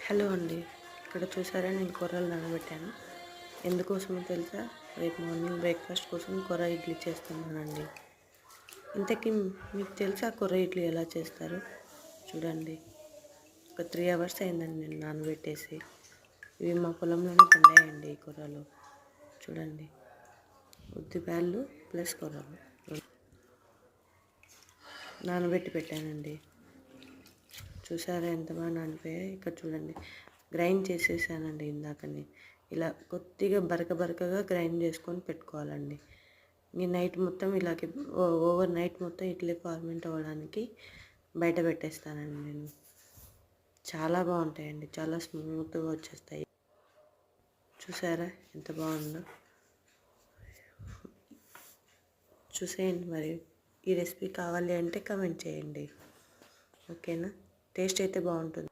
Hello అండి. ఇక్కడ చూసారా, నేను కొర్రలు నానబెట్టాను. ఎందుకోసమో తెలుసా? రేపు మార్నింగ్ బ్రేక్ఫాస్ట్ కోసం కొర్ర ఇడ్లీ చేస్తున్నానండి. ఇంతకీ మీకు తెలుసా కొర్ర ఇడ్లీ ఎలా చేస్తారు? చూడండి, ఒక 3 అవర్స్ అయిందండి నేను నానబెట్టేసి. ఇవి మా పొలంలోనే పండాయండి ఈ కొర్రలు. చూడండి, ఉద్దిబ్యాళ్ళు ప్లస్ కొర్రలు నానబెట్టి పెట్టానండి. చూసారా ఎంత బాగా నానిపోయాయి? ఇక్కడ చూడండి, గ్రైండ్ చేసేసానండి ఇందాకనే. ఇలా కొద్దిగా బరకగా గ్రైండ్ చేసుకొని పెట్టుకోవాలండి. ఈ నైట్ మొత్తం ఇలాగే ఓవర్ నైట్ మొత్తం ఇడ్లీ ఫార్మెంట్ అవ్వడానికి బయట పెట్టేస్తానండి నేను. చాలా బాగుంటాయండి, చాలా స్మూత్గా వచ్చేస్తాయి. చూసారా ఎంత బాగుందో? చూసేయండి. మరి ఈ రెసిపీ కావాలి అంటే కమెంట్ చేయండి, ఓకేనా? టేస్ట్ అయితే బాగుంటుంది.